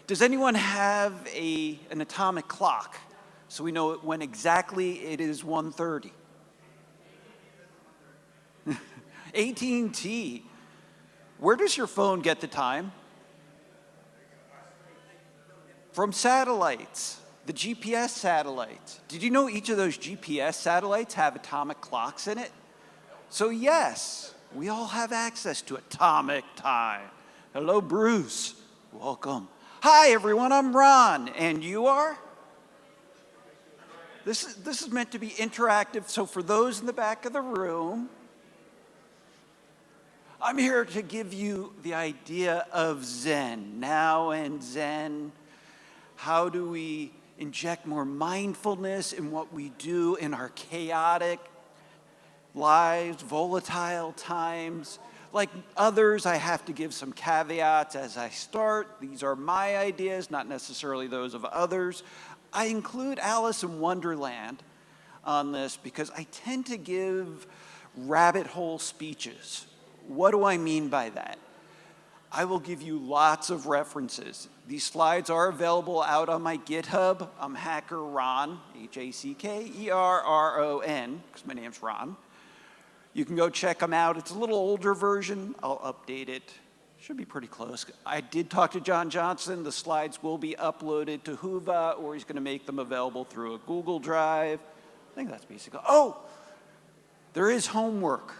Does anyone have an atomic clock so we know when exactly it is 1:30? AT&T. Where does your phone get the time? From satellites, the GPS satellites. Did you know each of those GPS satellites have atomic clocks in it? So yes, we all have access to atomic time. Hello, Bruce. Welcome. Hi, everyone. I'm Ron. And you are? This is meant to be interactive, so for those in the back of the room, I'm here to give you the idea of Zen. Now and Zen, how do we inject more mindfulness in what we do in our chaotic lives, volatile times? Like others, I have to give some caveats as I start. These are my ideas, not necessarily those of others. I include Alice in Wonderland on this because I tend to give rabbit hole speeches. What do I mean by that? I will give you lots of references. These slides are available out on my GitHub. I'm Hacker Ron, H-A-C-K-E-R-R-O-N, because my name's Ron. You can go check them out. It's a little older version. I'll update it. Should be pretty close. I did talk to John Johnson. The slides will be uploaded to Whova, or he's going to make them available through a Google Drive. I think that's basically. Oh, there is homework.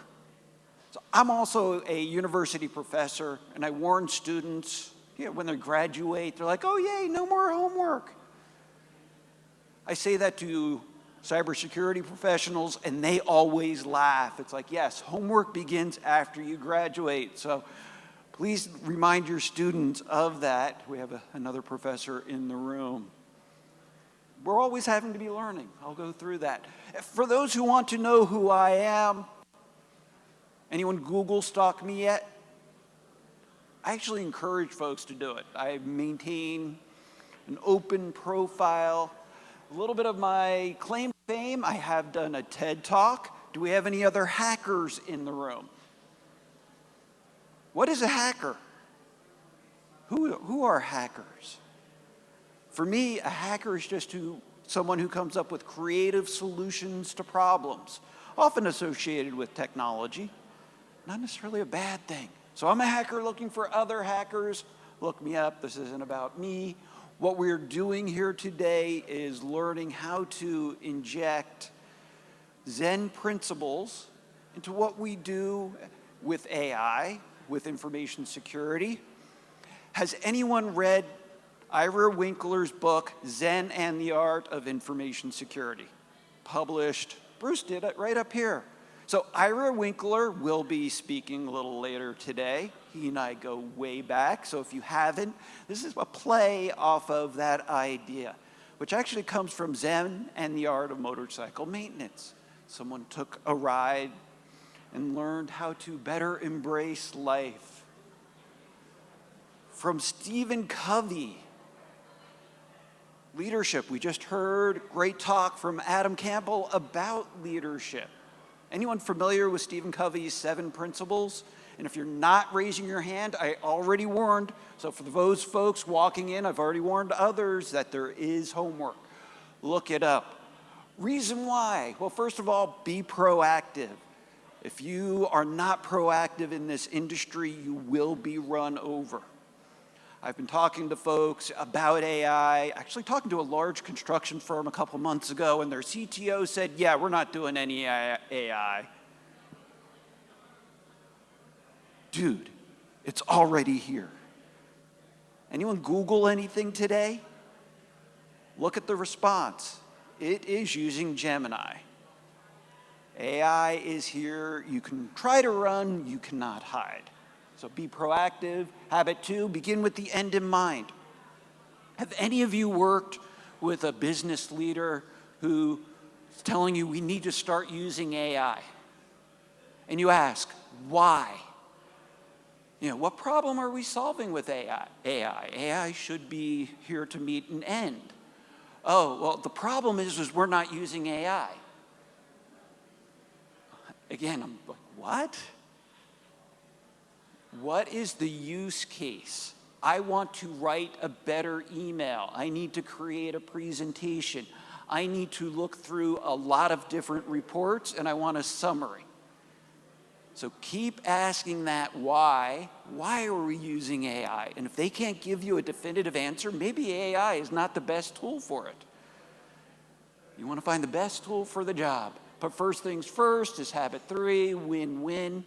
So I'm also a university professor, and I warn students, when they graduate, they're like, oh, yay, no more homework. I say that to cybersecurity professionals, and they always laugh. It's like, yes, homework begins after you graduate. So please remind your students of that. We have another professor in the room. We're always having to be learning. I'll go through that. For those who want to know who I am, anyone Google stalk me yet? I actually encourage folks to do it. I maintain an open profile. A little bit of my claim to fame, I have done a TED Talk. Do we have any other hackers in the room? What is a hacker? Who are hackers? For me, a hacker is just someone who comes up with creative solutions to problems, often associated with technology. Not necessarily a bad thing. So I'm a hacker looking for other hackers. Look me up. This isn't about me. What we're doing here today is learning how to inject Zen principles into what we do with AI, with information security. Has anyone read Ira Winkler's book, Zen and the Art of Information Security? Published, Bruce did it right up here. So Ira Winkler will be speaking a little later today. He and I go way back, so if you haven't, this is a play off of that idea, which actually comes from Zen and the Art of Motorcycle Maintenance. Someone took a ride and learned how to better embrace life. From Stephen Covey, leadership. We just heard great talk from Adam Campbell about leadership. Anyone familiar with Stephen Covey's 7 principles? And if you're not raising your hand, I already warned. So for those folks walking in, I've already warned others that there is homework. Look it up. Reason why? Well, first of all, be proactive. If you are not proactive in this industry, you will be run over. I've been talking to folks about AI, actually talking to a large construction firm a couple months ago, and their CTO said, yeah, we're not doing any AI. Dude, it's already here. Anyone Google anything today? Look at the response. It is using Gemini. AI is here. You can try to run, you cannot hide. So be proactive. Habit 2, begin with the end in mind. Have any of you worked with a business leader who is telling you we need to start using AI? And you ask, why? What problem are we solving with AI? AI should be here to meet an end. Oh, well, the problem is we're not using AI. Again, I'm like, what? What is the use case I want to write a better email. I need to create a presentation. I need to look through a lot of different reports, and I want a summary. So keep asking that why. Why are we using AI? And if they can't give you a definitive answer, maybe AI is not the best tool for it. You want to find the best tool for the job. But first things first is habit 3, win-win.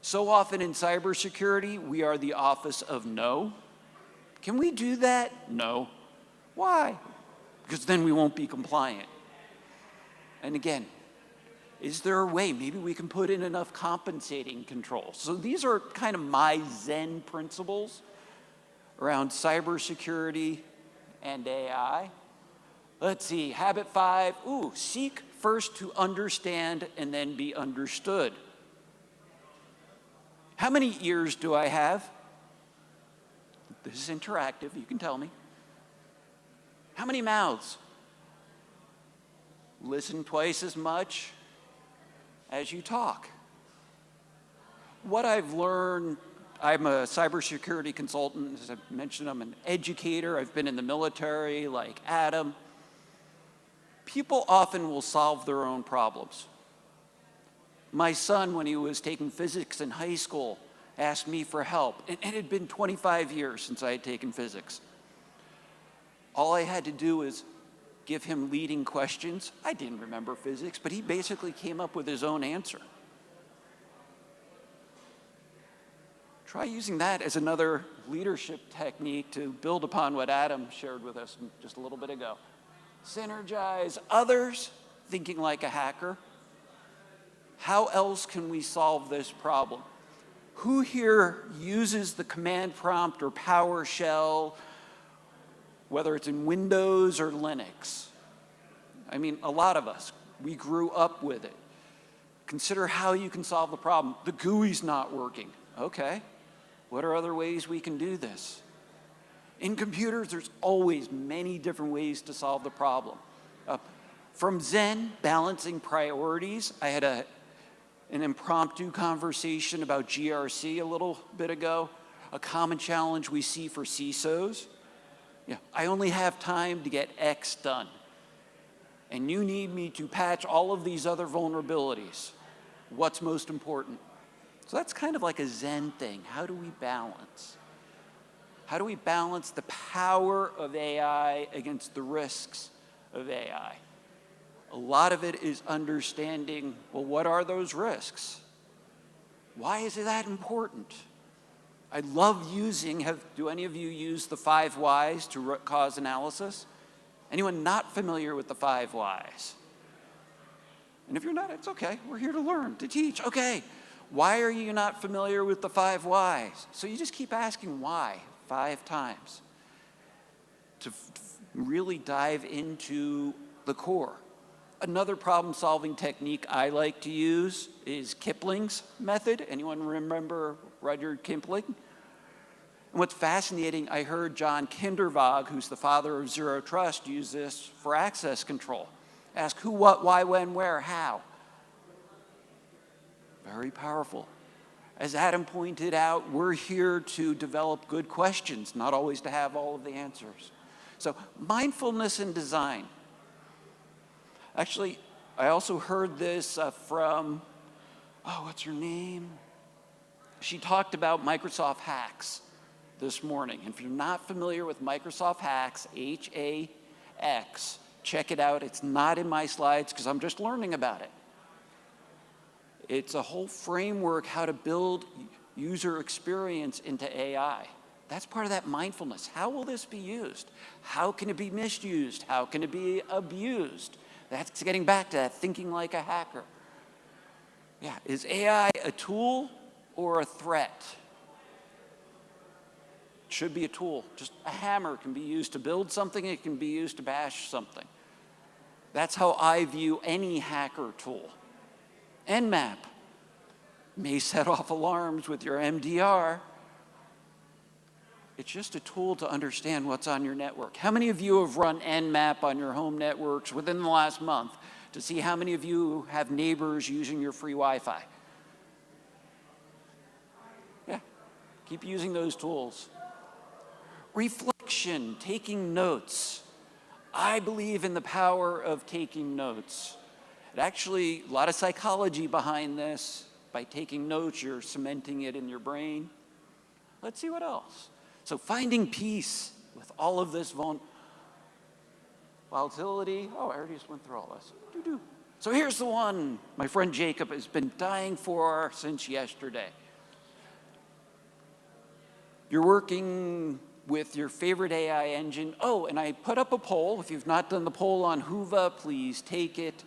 So often in cybersecurity, we are the office of no. Can we do that? No. Why? Because then we won't be compliant. And again, is there a way? Maybe we can put in enough compensating controls. So these are kind of my Zen principles around cybersecurity and AI. Let's see, habit 5, seek first to understand and then be understood. How many ears do I have? This is interactive, you can tell me. How many mouths? Listen twice as much as you talk. What I've learned, I'm a cybersecurity consultant, as I've mentioned, I'm an educator, I've been in the military like Adam. People often will solve their own problems. My son, when he was taking physics in high school, asked me for help, and it had been 25 years since I had taken physics. All I had to do was give him leading questions. I didn't remember physics, but he basically came up with his own answer. Try using that as another leadership technique to build upon what Adam shared with us just a little bit ago. Synergize others, thinking like a hacker. How else can we solve this problem? Who here uses the command prompt or PowerShell, whether it's in Windows or Linux? I mean, a lot of us, we grew up with it. Consider how you can solve the problem. The GUI's not working. Okay, what are other ways we can do this? In computers, there's always many different ways to solve the problem. From Zen, balancing priorities, I had an impromptu conversation about GRC a little bit ago, a common challenge we see for CISOs. Yeah, I only have time to get X done, and you need me to patch all of these other vulnerabilities. What's most important? So that's kind of like a Zen thing. How do we balance? How do we balance the power of AI against the risks of AI? A lot of it is understanding, well, what are those risks? Why is it that important? I love using, do any of you use the 5 whys to root cause analysis? Anyone not familiar with the 5 whys? And if you're not, it's okay. We're here to learn, to teach. Okay, why are you not familiar with the 5 whys? So you just keep asking why 5 times to really dive into the core. Another problem-solving technique I like to use is Kipling's method. Anyone remember Rudyard Kipling? And what's fascinating, I heard John Kindervag, who's the father of Zero Trust, use this for access control. Ask who, what, why, when, where, how. Very powerful. As Adam pointed out, we're here to develop good questions, not always to have all of the answers. So mindfulness in design. Actually, I also heard this from, what's her name? She talked about Microsoft Hacks this morning. And if you're not familiar with Microsoft Hacks, H-A-X, check it out. It's not in my slides because I'm just learning about it. It's a whole framework how to build user experience into AI. That's part of that mindfulness. How will this be used? How can it be misused? How can it be abused? That's getting back to that thinking like a hacker. Yeah, is AI a tool or a threat? It should be a tool. Just a hammer can be used to build something, it can be used to bash something. That's how I view any hacker tool. Nmap may set off alarms with your MDR. It's just a tool to understand what's on your network. How many of you have run Nmap on your home networks within the last month to see how many of you have neighbors using your free Wi-Fi? Yeah, keep using those tools. Reflection, taking notes. I believe in the power of taking notes. It actually, a lot of psychology behind this. By taking notes, you're cementing it in your brain. Let's see what else. So finding peace with all of this volatility. Oh, I already just went through all this. Doo-doo. So here's the one my friend Jacob has been dying for since yesterday. You're working with your favorite AI engine. Oh, and I put up a poll. If you've not done the poll on Whova, please take it.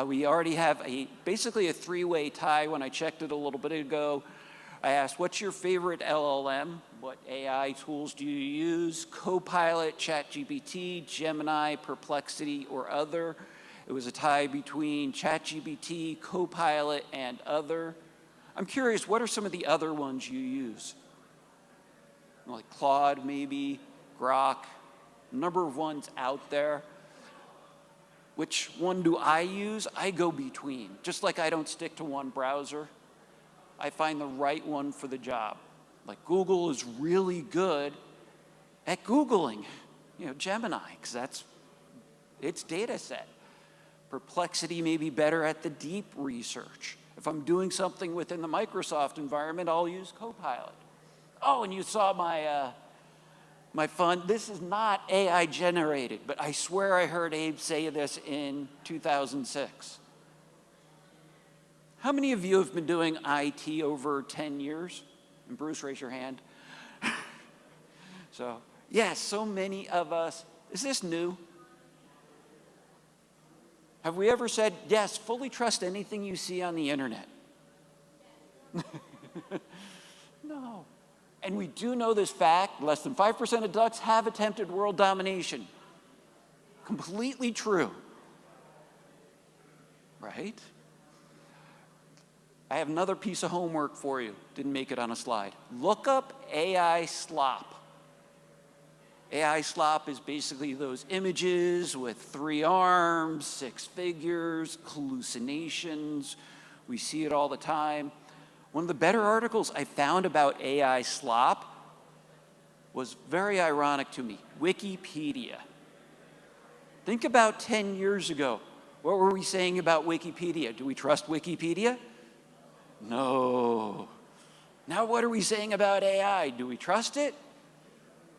We already have basically a three-way tie. When I checked it a little bit ago, I asked, what's your favorite LLM? What AI tools do you use? Copilot, ChatGPT, Gemini, Perplexity, or other? It was a tie between ChatGPT, Copilot, and other. I'm curious, what are some of the other ones you use? Like Claude, maybe, Grok, a number of ones out there. Which one do I use? I go between. Just like I don't stick to one browser, I find the right one for the job. Like Google is really good at Googling, Gemini, because that's its data set. Perplexity may be better at the deep research. If I'm doing something within the Microsoft environment, I'll use Copilot. Oh, and you saw my fun. This is not AI generated, but I swear I heard Abe say this in 2006. How many of you have been doing IT over 10 years? And Bruce, raise your hand. So, yes, so many of us. Is this new? Have we ever said, yes, fully trust anything you see on the internet? No. And we do know this fact, less than 5% of ducks have attempted world domination. Completely true. Right? I have another piece of homework for you. Didn't make it on a slide. Look up AI slop. AI slop is basically those images with 3 arms, 6 figures, hallucinations. We see it all the time. One of the better articles I found about AI slop was very ironic to me, Wikipedia. Think about 10 years ago. What were we saying about Wikipedia? Do we trust Wikipedia? No. Now what are we saying about AI? Do we trust it?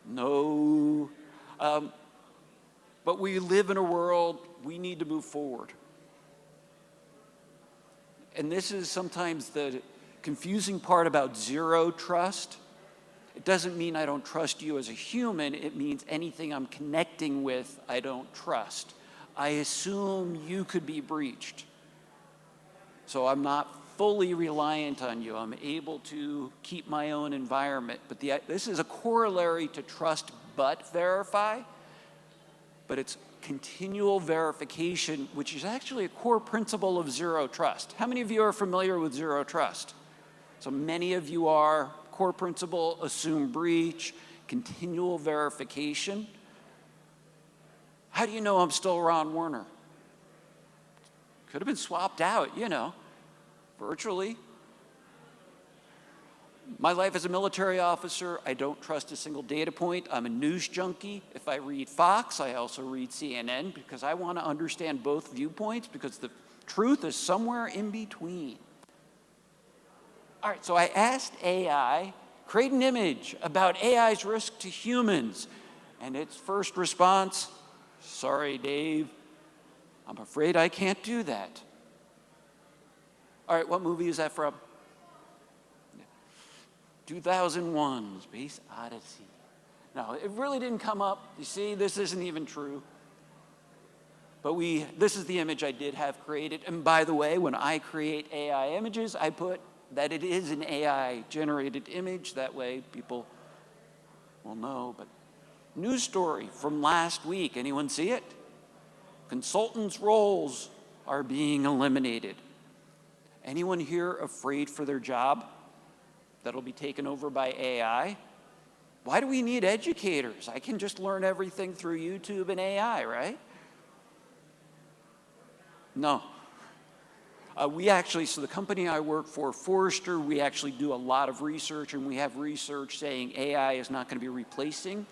No. But we live in a world, we need to move forward. And this is sometimes the confusing part about zero trust. It doesn't mean I don't trust you as a human. It means anything I'm connecting with, I don't trust. I assume you could be breached. So I'm not fully reliant on you. I'm able to keep my own environment. But this is a corollary to trust but verify. But it's continual verification, which is actually a core principle of zero trust. How many of you are familiar with zero trust? So many of you are. Core principle, assume breach, continual verification. How do you know I'm still Ron Woerner? Could have been swapped out, virtually. My life as a military officer, I don't trust a single data point. I'm a news junkie. If I read Fox, I also read CNN because I want to understand both viewpoints because the truth is somewhere in between. All right, so I asked AI, create an image about AI's risk to humans. And its first response, sorry, Dave, I'm afraid I can't do that. All right, what movie is that from? 2001, Space Odyssey. No, it really didn't come up. You see, this isn't even true. But this is the image I did have created. And by the way, when I create AI images, I put that it is an AI-generated image. That way people will know. But news story from last week. Anyone see it? Consultants' roles are being eliminated. Anyone here afraid for their job that'll be taken over by AI? Why do we need educators? I can just learn everything through YouTube and AI, right? No. So the company I work for, Forrester, we actually do a lot of research, and we have research saying AI is not going to be replacing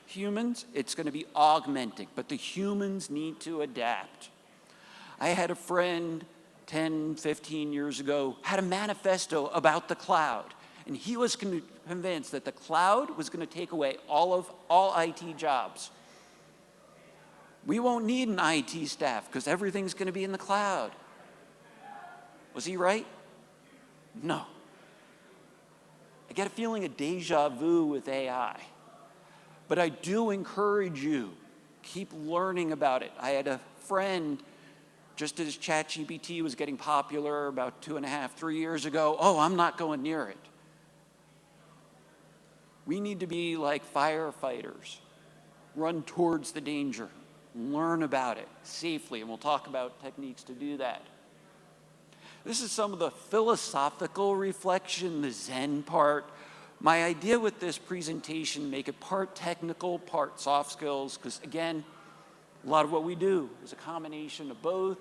humans, it's going to be augmenting, but the humans need to adapt. I had a friend 10, 15 years ago, had a manifesto about the cloud, and he was convinced that the cloud was going to take away all IT jobs. We won't need an IT staff because everything's going to be in the cloud. Was he right? No. I get a feeling of deja vu with AI. But I do encourage you, keep learning about it. I had a friend, just as ChatGPT was getting popular about 2.5, 3 years ago, oh, I'm not going near it. We need to be like firefighters, run towards the danger, learn about it safely, and we'll talk about techniques to do that. This is some of the philosophical reflection, the Zen part. My idea with this presentation, make it part technical, part soft skills, because again, a lot of what we do is a combination of both.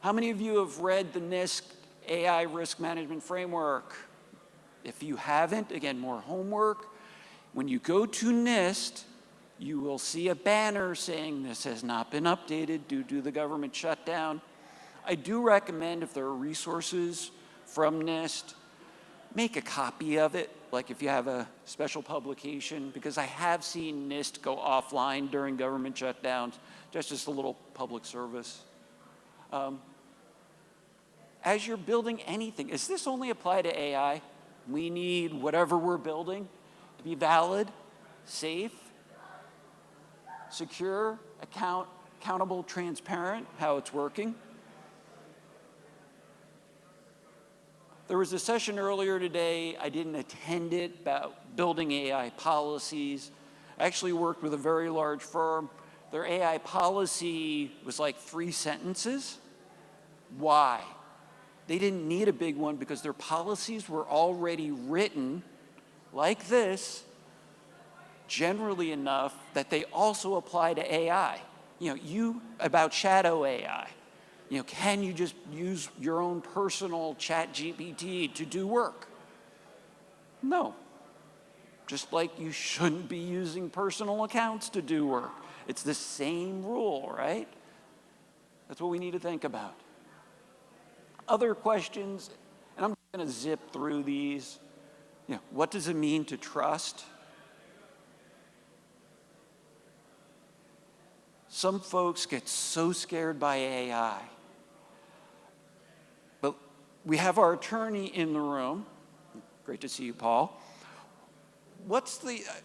How many of you have read the NIST AI Risk Management Framework? If you haven't, again, more homework. When you go to NIST, you will see a banner saying this has not been updated due to the government shutdown. I do recommend, if there are resources from NIST, make a copy of it, like if you have a special publication, because I have seen NIST go offline during government shutdowns, just a little public service. As you're building anything, does this only apply to AI? We need whatever we're building to be valid, safe, secure, accountable, transparent, how it's working. There was a session earlier today, I didn't attend it, about building AI policies. I actually worked with a very large firm. Their AI policy was like 3 sentences. Why? They didn't need a big one because their policies were already written like this, generally enough that they also apply to AI. About shadow AI. Can you just use your own personal ChatGPT to do work? No. Just like you shouldn't be using personal accounts to do work. It's the same rule, right? That's what we need to think about. Other questions, and I'm going to zip through these. What does it mean to trust? Some folks get so scared by AI. But we have our attorney in the room. Great to see you, Paul. And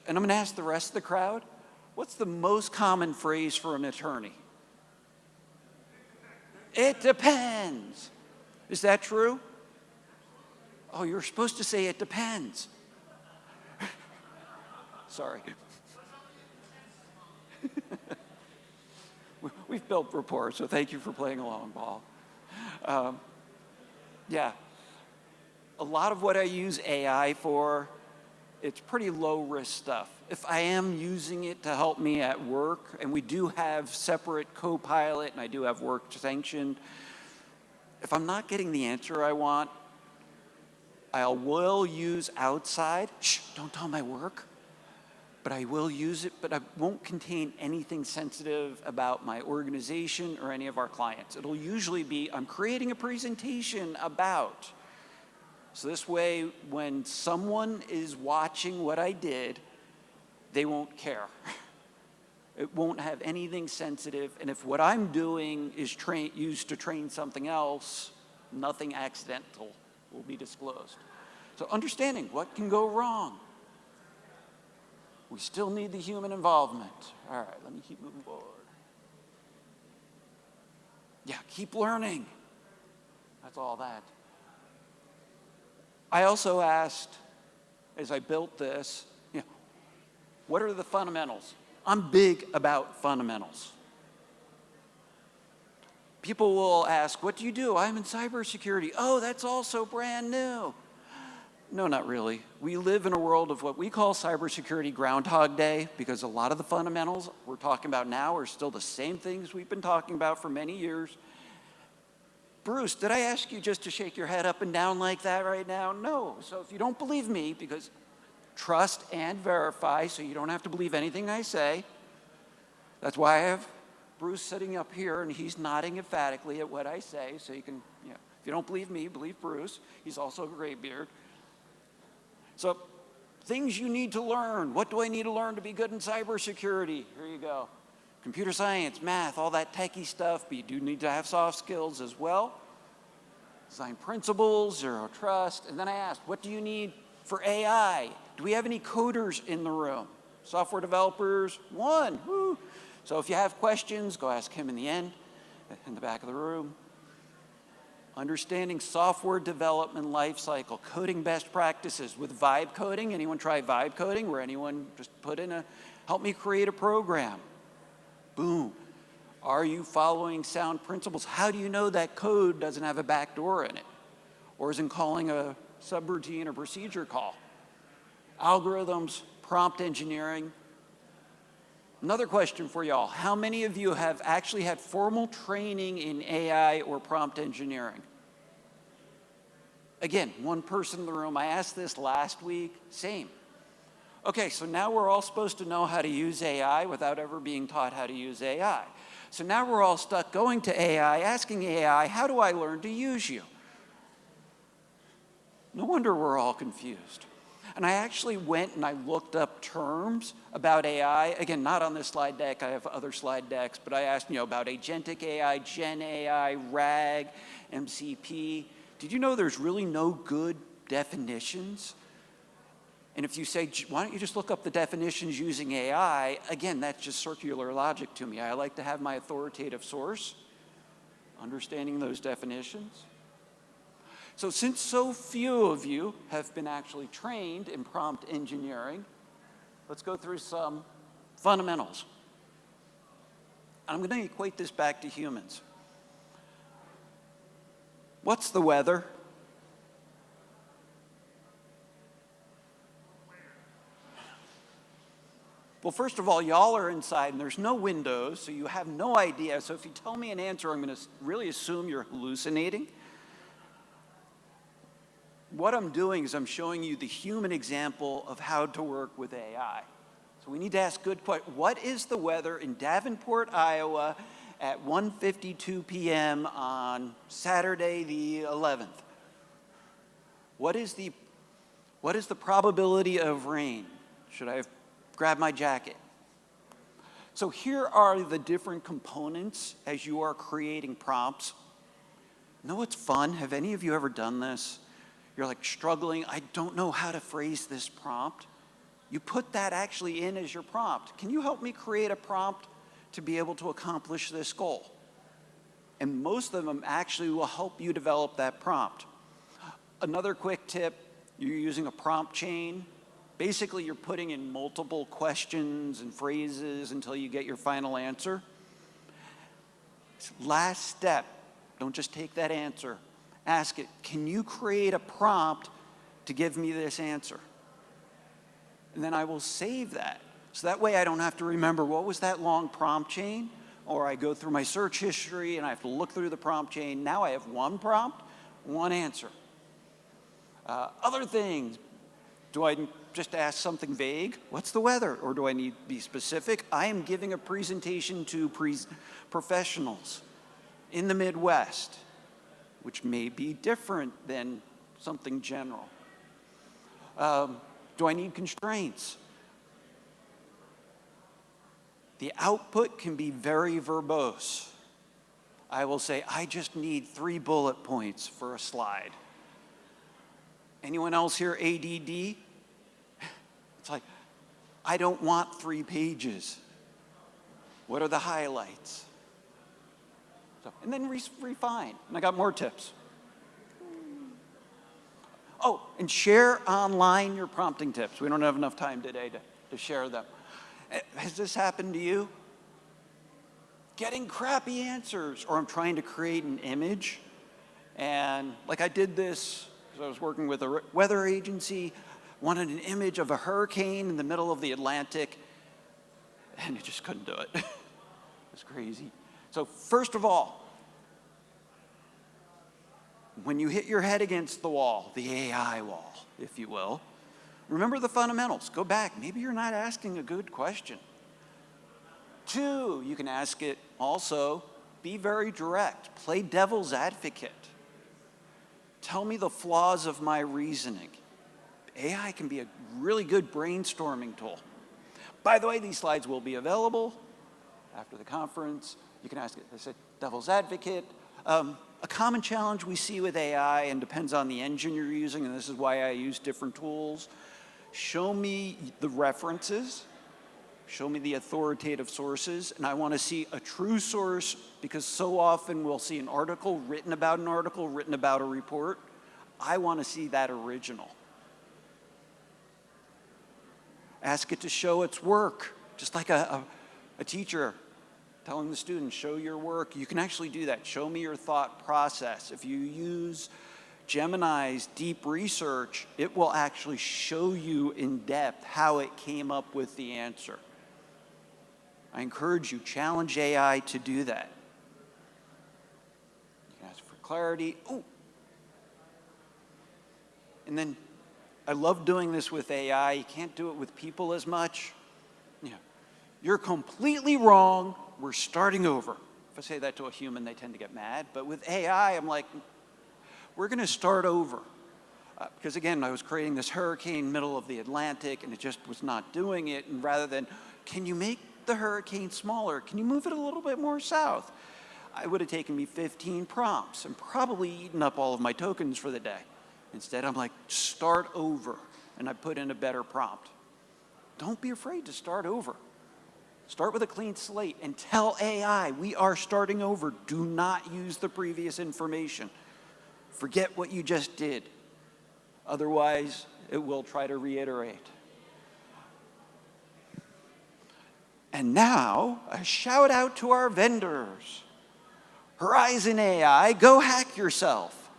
I'm going to ask the rest of the crowd, what's the most common phrase for an attorney? It depends. Is that true? Oh, you're supposed to say it depends. Sorry. We've built rapport, so thank you for playing along, Paul. Yeah, a lot of what I use AI for, it's pretty low-risk stuff. If I am using it to help me at work, and we do have separate co-pilot, and I do have work sanctioned, if I'm not getting the answer I want, I will use outside. Shh, don't tell my work. But I will use it, but I won't contain anything sensitive about my organization or any of our clients. It'll usually be, I'm creating a presentation about. So this way, when someone is watching what I did, they won't care. It won't have anything sensitive, and if what I'm doing is used to train something else, nothing accidental will be disclosed. So understanding what can go wrong. We still need the human involvement. All right, let me keep moving forward. Yeah, keep learning. That's all that. I also asked, as I built this, what are the fundamentals? I'm big about fundamentals. People will ask, what do you do? I'm in cybersecurity. Oh, that's also brand new. No, not really. We live in a world of what we call cybersecurity Groundhog Day, because a lot of the fundamentals we're talking about now are still the same things we've been talking about for many years. Bruce, did I ask you just to shake your head up and down like that right now? No. So if you don't believe me, because trust and verify, so you don't have to believe anything I say. That's why I have Bruce sitting up here, and he's nodding emphatically at what I say, so you can, you know, if you don't believe me, believe Bruce. He's also a graybeard. So, things you need to learn. What do I need to learn to be good in cybersecurity? Here you go. Computer science, math, all that techie stuff, but you do need to have soft skills as well. Design principles, zero trust. And then I asked, what do you need for AI? Do we have any coders in the room? Software developers, one, woo. So if you have questions, go ask him in the end, in the back of the room. Understanding software development lifecycle, coding best practices with vibe coding. Anyone try vibe coding where anyone just put in help me create a program? Boom. Are you following sound principles? How do you know that code doesn't have a backdoor in it? Or isn't calling a subroutine or procedure call? Algorithms, prompt engineering. Another question for y'all. How many of you have actually had formal training in AI or prompt engineering? Again, one person in the room. I asked this last week, same. Okay, so now we're all supposed to know how to use AI without ever being taught how to use AI. So now we're all stuck going to AI, asking AI, how do I learn to use you? No wonder we're all confused. And I actually went and I looked up terms about AI. Again, not on this slide deck, I have other slide decks, but I asked, you know, about agentic AI, Gen AI, RAG, MCP. Did you know there's really no good definitions? And if you say, why don't you just look up the definitions using AI, again, that's just circular logic to me. I like to have my authoritative source, understanding those definitions. So since so few of you have been actually trained in prompt engineering, let's go through some fundamentals. I'm going to equate this back to humans. What's the weather? Well, first of all, y'all are inside and there's no windows, so you have no idea. So if you tell me an answer, I'm going to really assume you're hallucinating. What I'm doing is I'm showing you the human example of how to work with AI. So we need to ask good questions. What is the weather in Davenport, Iowa at 1:52 p.m. on Saturday the 11th? What is the probability of rain? Should I have grabbed my jacket? So here are the different components as you are creating prompts. Know what's fun? Have any of you ever done this? You're like struggling, I don't know how to phrase this prompt. You put that actually in as your prompt. Can you help me create a prompt to be able to accomplish this goal? And most of them actually will help you develop that prompt. Another quick tip, you're using a prompt chain. Basically, you're putting in multiple questions and phrases until you get your final answer. Last step, don't just take that answer. Ask it, can you create a prompt to give me this answer? And then I will save that. So that way I don't have to remember what was that long prompt chain, or I go through my search history and I have to look through the prompt chain. Now I have one prompt, one answer. Other things, do I just ask something vague? What's the weather? Or do I need to be specific? I am giving a presentation to professionals in the Midwest, which may be different than something general. Do I need constraints? The output can be very verbose. I will say, I just need 3 bullet points for a slide. Anyone else here ADD? It's like, I don't want 3 pages. What are the highlights? So, and then refine. And I got more tips. Oh, and share online your prompting tips. We don't have enough time today to share them. Has this happened to you? Getting crappy answers, or I'm trying to create an image, and like I did this, I was working with a weather agency, wanted an image of a hurricane in the middle of the Atlantic, and you just couldn't do it. It was crazy. So first of all, when you hit your head against the wall, the AI wall, if you will, Remember the fundamentals. Go back. Maybe you're not asking a good question. 2, you can ask it also, be very direct. Play devil's advocate. Tell me the flaws of my reasoning. AI can be a really good brainstorming tool. By the way, these slides will be available after the conference. You can ask it, I said, devil's advocate. A common challenge we see with AI, and depends on the engine you're using, and this is why I use different tools, show me the references, show me the authoritative sources, and I want to see a true source, because so often we'll see an article, written about a report. I want to see that original. Ask it to show its work, just like a teacher telling the students, show your work. You can actually do that. Show me your thought process. If you use Gemini's deep research, it will actually show you in depth how it came up with the answer. I encourage you, challenge AI to do that. You can ask for clarity. Ooh. And then I love doing this with AI. You can't do it with people as much. You know, you're completely wrong. We're starting over. If I say that to a human, they tend to get mad. But with AI, I'm like, we're going to start over. Because again, I was creating this hurricane middle of the Atlantic, and it just was not doing it. And rather than, can you make the hurricane smaller? Can you move it a little bit more south? It would have taken me 15 prompts and probably eaten up all of my tokens for the day. Instead, I'm like, start over. And I put in a better prompt. Don't be afraid to start over. Start with a clean slate and tell AI, we are starting over. Do not use the previous information. Forget what you just did. Otherwise, it will try to reiterate. And now, a shout out to our vendors. Horizon AI, go hack yourself.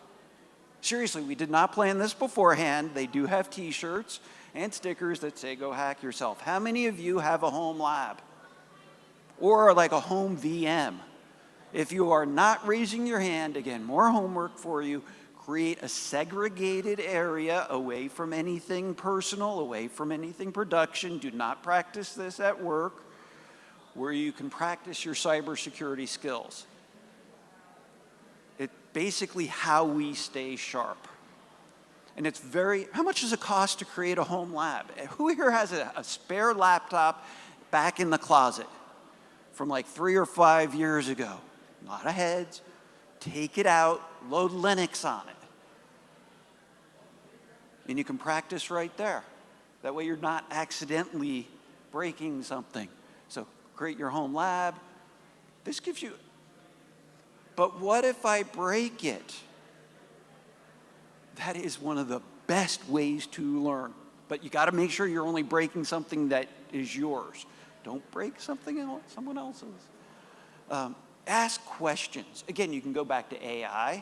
Seriously, we did not plan this beforehand. They do have t-shirts and stickers that say go hack yourself. How many of you have a home lab? Or like a home VM? If you are not raising your hand, again, more homework for you. Create a segregated area away from anything personal, away from anything production. Do not practice this at work, where you can practice your cybersecurity skills. It's basically how we stay sharp. And it's very, how much does it cost to create a home lab? Who here has a spare laptop back in the closet from like 3 or 5 years ago? A lot of heads. Take it out, load Linux on it. And you can practice right there. That way you're not accidentally breaking something. So create your home lab. This gives you, but what if I break it? That is one of the best ways to learn. But you got to make sure you're only breaking something that is yours. Don't break something else, someone else's. Ask questions. Again, you can go back to AI.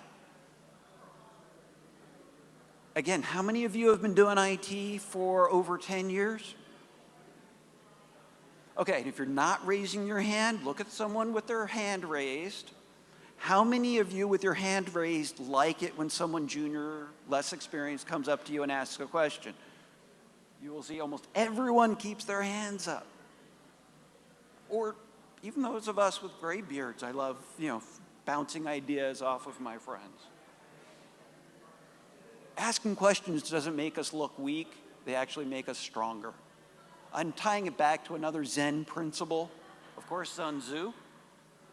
Again, how many of you have been doing IT for over 10 years? Okay, and if you're not raising your hand, look at someone with their hand raised. How many of you with your hand raised like it when someone junior, less experienced, comes up to you and asks a question? You will see almost everyone keeps their hands up. Or even those of us with gray beards, I love, bouncing ideas off of my friends. Asking questions doesn't make us look weak. They actually make us stronger. I'm tying it back to another Zen principle. Of course, Sun Tzu,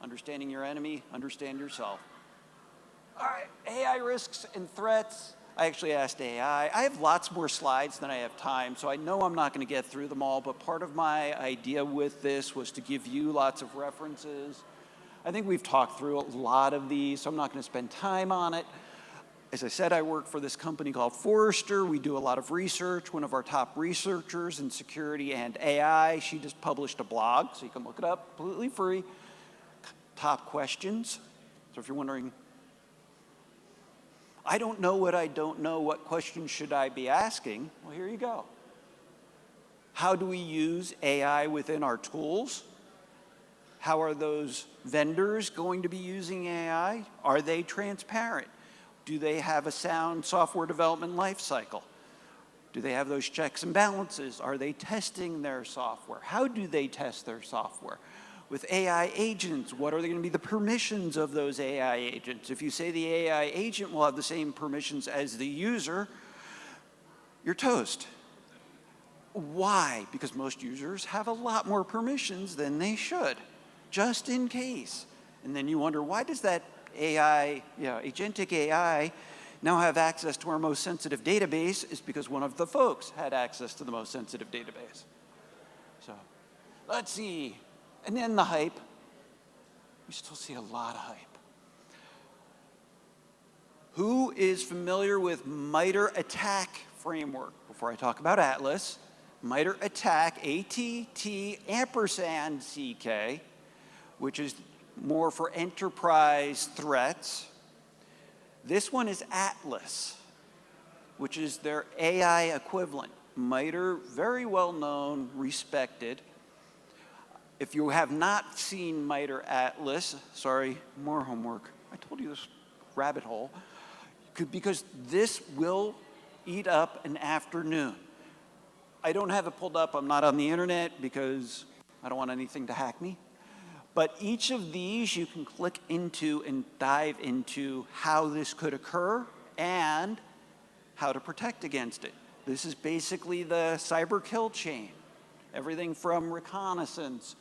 understanding your enemy, understand yourself. All right, AI risks and threats. I actually asked AI. I have lots more slides than I have time, so I know I'm not going to get through them all, but part of my idea with this was to give you lots of references. I think we've talked through a lot of these, so I'm not going to spend time on it. As I said, I work for this company called Forrester. We do a lot of research. One of our top researchers in security and AI, she just published a blog, so you can look it up, completely free. Top questions. So if you're wondering, I don't know what I don't know, what questions should I be asking? Well, here you go. How do we use AI within our tools? How are those vendors going to be using AI? Are they transparent? Do they have a sound software development life cycle? Do they have those checks and balances? Are they testing their software? How do they test their software? With AI agents, what are going to be the permissions of those AI agents? If you say the AI agent will have the same permissions as the user, you're toast. Why? Because most users have a lot more permissions than they should, just in case. And then you wonder, why does that AI, agentic AI, now have access to our most sensitive database? Is because one of the folks had access to the most sensitive database. So let's see. And then the hype. We still see a lot of hype. Who is familiar with MITRE ATT&CK framework? Before I talk about Atlas, MITRE ATT&CK, ATT&CK, which is more for enterprise threats. This one is Atlas, which is their AI equivalent. MITRE, very well known, respected. If you have not seen MITRE Atlas, sorry, more homework. I told you this rabbit hole. Because this will eat up an afternoon. I don't have it pulled up. I'm not on the internet because I don't want anything to hack me. But each of these you can click into and dive into how this could occur and how to protect against it. This is basically the cyber kill chain. Everything from reconnaissance,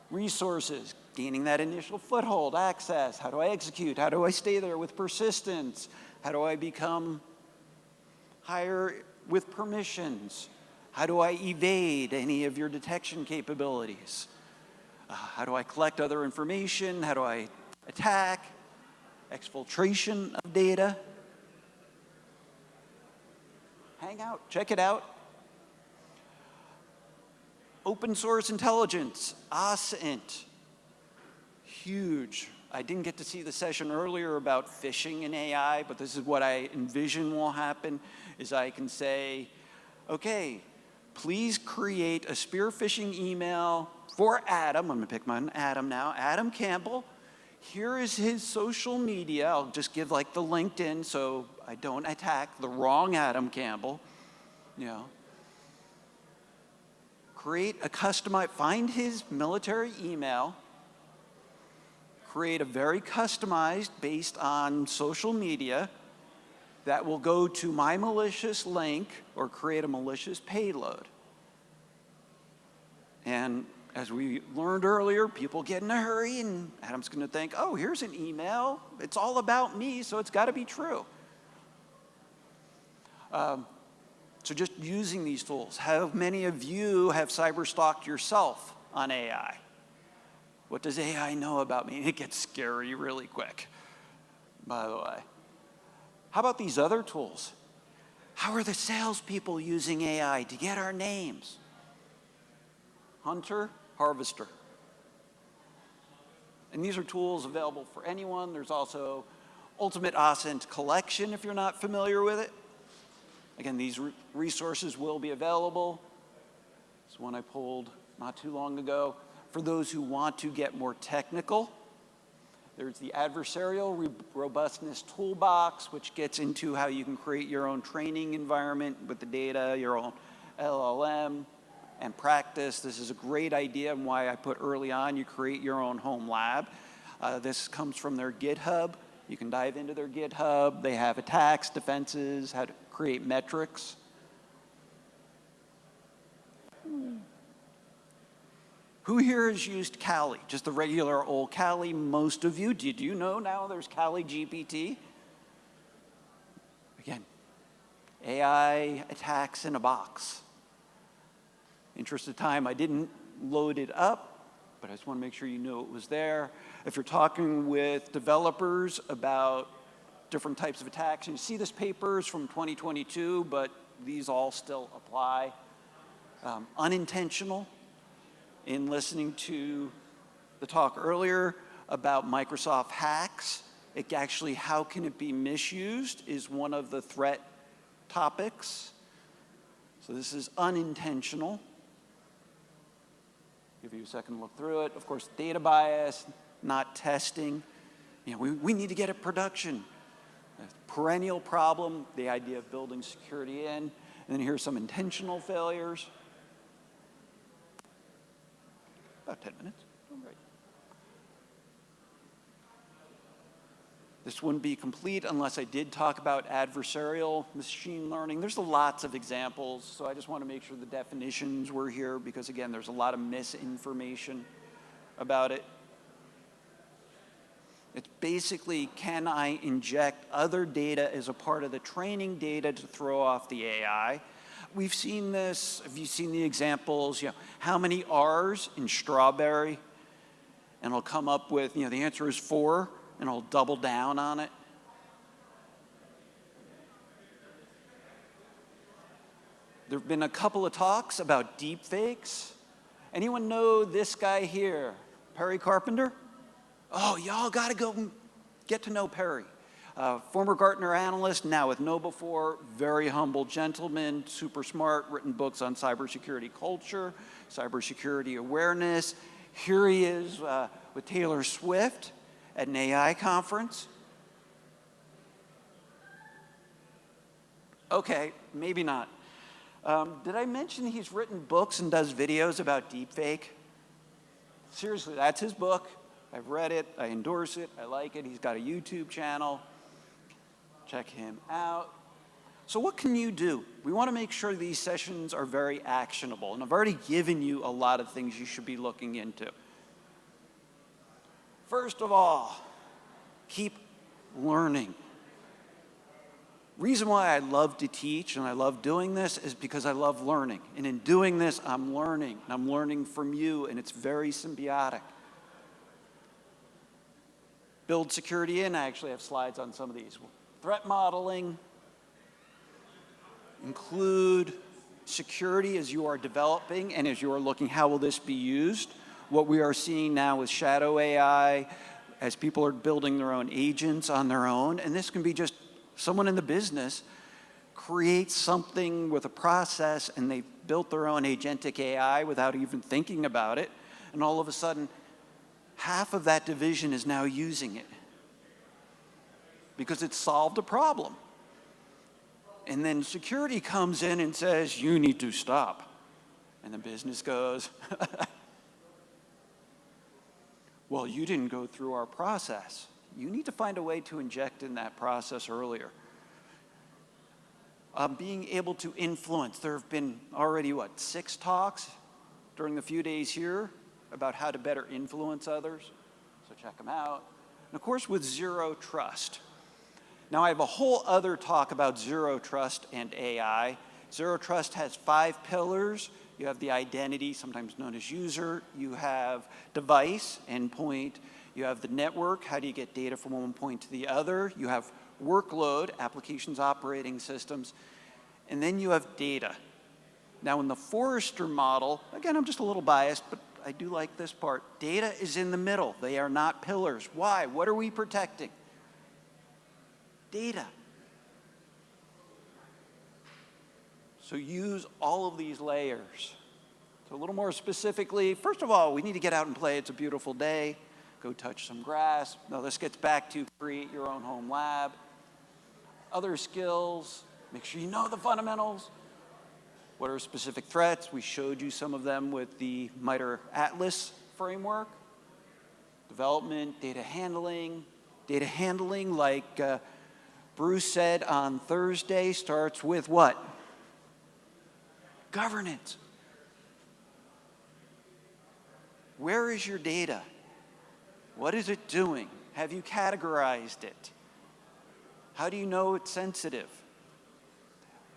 resources, gaining that initial foothold, access, how do I execute, how do I stay there with persistence, how do I become higher with permissions, how do I evade any of your detection capabilities, how do I collect other information, how do I attack, exfiltration of data. Hang out, check it out. Open source intelligence, OSINT, huge. I didn't get to see the session earlier about phishing in AI, but this is what I envision will happen, is I can say, okay, please create a spear phishing email for Adam. I'm gonna pick my Adam now, Adam Campbell. Here is his social media. I'll just give like the LinkedIn so I don't attack the wrong Adam Campbell, Create a customized, find his military email, create a very customized based on social media that will go to my malicious link or create a malicious payload. And as we learned earlier, people get in a hurry and Adam's gonna think, oh, here's an email. It's all about me, so it's gotta be true. So just using these tools. How many of you have cyber-stalked yourself on AI? What does AI know about me? It gets scary really quick, by the way. How about these other tools? How are the salespeople using AI to get our names? Hunter, Harvester. And these are tools available for anyone. There's also Ultimate OSINT Collection if you're not familiar with it. Again, these resources will be available. It's one I pulled not too long ago. For those who want to get more technical, there's the Adversarial Robustness Toolbox, which gets into how you can create your own training environment with the data, your own LLM, and practice. This is a great idea and why I put early on, you create your own home lab. This comes from their GitHub. You can dive into their GitHub. They have attacks, defenses, how to create metrics. Who here has used Kali? Just the regular old Kali, most of you. Did you know now there's Kali GPT? Again, AI attacks in a box. Interest of time, I didn't load it up, but I just want to make sure you knew it was there. If you're talking with developers about different types of attacks, and you see this paper is from 2022, but these all still apply. Unintentional. In listening to the talk earlier about Microsoft hacks, it actually, how can it be misused is one of the threat topics. So this is unintentional. Give you a second to look through it. Of course, data bias, not testing. We need to get it production. A perennial problem, the idea of building security in. And then here's some intentional failures. About 10 minutes. All right. This wouldn't be complete unless I did talk about adversarial machine learning. There's lots of examples, so I just want to make sure the definitions were here because, again, there's a lot of misinformation about it. It's basically, can I inject other data as a part of the training data to throw off the AI? We've seen this. Have you seen the examples? You know, how many R's in strawberry? And it'll come up with, you know, the answer is 4, and it'll double down on it. There have been a couple of talks about deepfakes. Anyone know this guy here, Perry Carpenter? Oh, y'all got to go get to know Perry. Former Gartner analyst, now with KnowBe4, very humble gentleman, super smart, written books on cybersecurity culture, cybersecurity awareness. Here he is with Taylor Swift at an AI conference. Okay, maybe not. Did I mention he's written books and does videos about deepfake? Seriously, that's his book. I've read it, I endorse it, I like it. He's got a YouTube channel. Check him out. So what can you do? We want to make sure these sessions are very actionable, and I've already given you a lot of things you should be looking into. First of all, keep learning. Reason why I love to teach and I love doing this is because I love learning. And in doing this, I'm learning. And I'm learning from you, and it's very symbiotic. Build security in. I actually have slides on some of these. Threat modeling. Include security as you are developing and as you are looking, how will this be used? What we are seeing now with shadow AI, as people are building their own agents on their own, and this can be just someone in the business creates something with a process and they've built their own agentic AI without even thinking about it, and all of a sudden, half of that division is now using it because it's solved a problem. And then security comes in and says, you need to stop. And the business goes, well, you didn't go through our process. You need to find a way to inject in that process earlier. Being able to influence. There have been already, 6 talks during the few days here about how to better influence others. So check them out. And of course, with zero trust. Now, I have a whole other talk about zero trust and AI. Zero trust has 5 pillars. You have the identity, sometimes known as user. You have device, endpoint. You have the network. How do you get data from one point to the other? You have workload, applications, operating systems. And then you have data. Now, in the Forrester model, again, I'm just a little biased, but I do like this part. Data is in the middle. They are not pillars. Why? What are we protecting? Data. So use all of these layers. So a little more specifically, first of all, we need to get out and play. It's a beautiful day. Go touch some grass. Now this gets back to create your own home lab. Other skills, make sure you know the fundamentals. What are specific threats? We showed you some of them with the MITRE Atlas framework. Development, data handling. Data handling, like Bruce said on Thursday, starts with what? Governance. Where is your data? What is it doing? Have you categorized it? How do you know it's sensitive?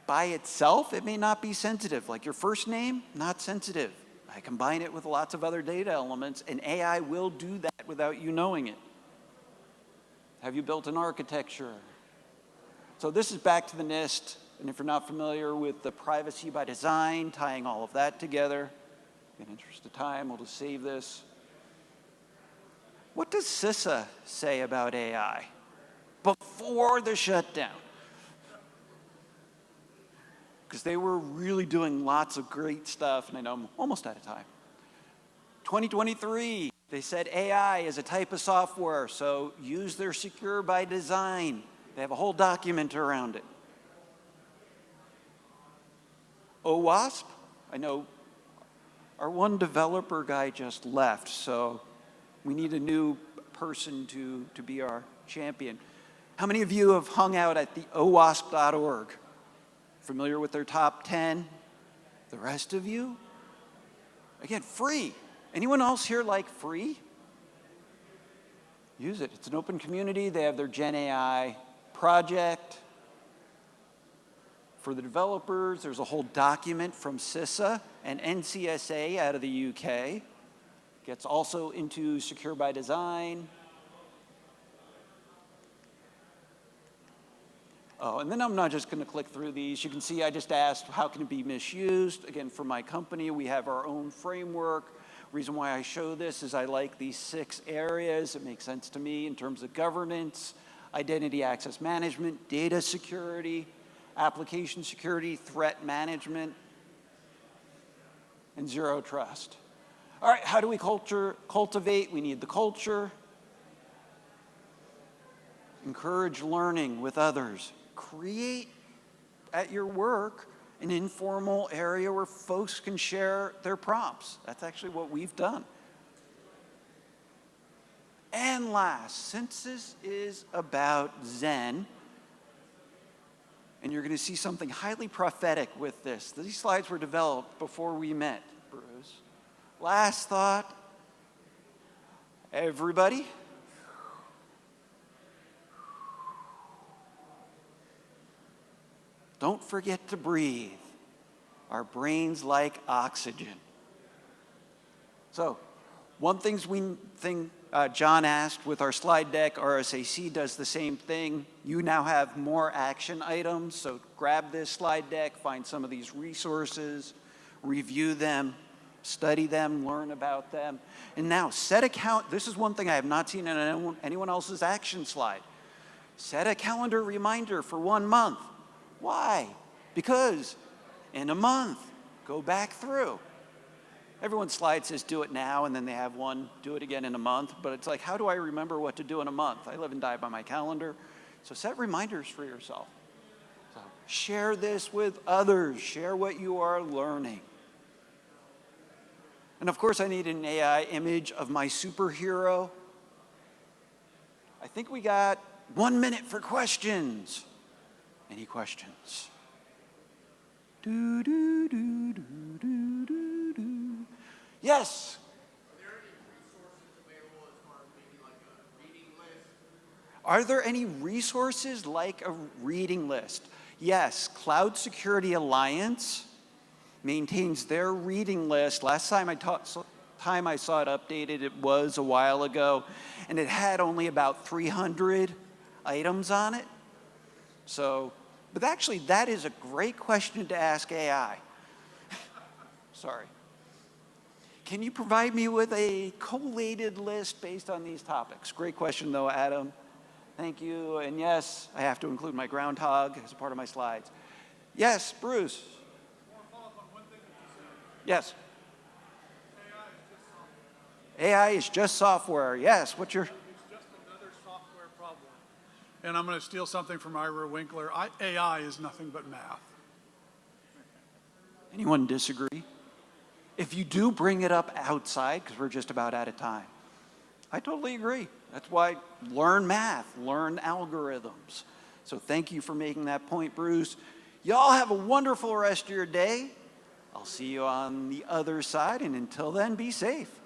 By itself, it may not be sensitive. Like your first name, not sensitive. I combine it with lots of other data elements, and AI will do that without you knowing it. Have you built an architecture? So this is back to the NIST, and if you're not familiar with the privacy by design, tying all of that together, in the interest of time, we'll just save this. What does CISA say about AI before the shutdown? Because they were really doing lots of great stuff, and I know I'm almost out of time. 2023, they said AI is a type of software, so use their secure by design. They have a whole document around it. OWASP, I know our one developer guy just left, so we need a new person to be our champion. How many of you have hung out at the OWASP.org? Familiar with their top 10? The rest of you? Again, free. Anyone else here like free? Use it. It's an open community. They have their Gen AI project. For the developers, there's a whole document from CISA and NCSA out of the UK. Gets also into Secure by Design. Oh, and then I'm not just going to click through these. You can see I just asked, how can it be misused? Again, for my company, we have our own framework. Reason why I show this is I like these 6 areas. It makes sense to me in terms of governance, identity access management, data security, application security, threat management, and zero trust. All right, how do we cultivate? We need the culture. Encourage learning with others. Create at your work an informal area where folks can share their prompts. That's actually what we've done. And last, since this is about Zen, and you're going to see something highly prophetic with this. These slides were developed before we met, Bruce. Last thought, everybody. Don't forget to breathe. Our brains like oxygen. So, one thing John asked with our slide deck, RSAC does the same thing. You now have more action items, so grab this slide deck, find some of these resources, review them, study them, learn about them. And now, set a count. This is one thing I have not seen in anyone else's action slide. Set a calendar reminder for 1 month. Why? Because in a month, go back through. Everyone's slide says do it now, and then they have one, do it again in a month. But it's like, how do I remember what to do in a month? I live and die by my calendar. So set reminders for yourself. So share this with others. Share what you are learning. And of course, I need an AI image of my superhero. I think we got 1 minute for questions. Any questions? Do, do, do, do, do, do, do. Yes? Are there any resources like a reading list? Yes, Cloud Security Alliance maintains their reading list. Last time I saw it updated, it was a while ago, and it had only about 300 items on it. So, but actually, that is a great question to ask AI. Sorry. Can you provide me with a collated list based on these topics? Great question, though, Adam. Thank you. And yes, I have to include my groundhog as a part of my slides. Yes, Bruce. Follow up on one thing that you said. Yes. AI is just software. AI is just software. Yes. What's your... It's just another software problem. And I'm going to steal something from Ira Winkler. AI is nothing but math. Anyone disagree? If you do bring it up outside, because we're just about out of time, I totally agree. That's why learn math, learn algorithms. So thank you for making that point, Bruce. Y'all have a wonderful rest of your day. I'll see you on the other side, and until then, be safe.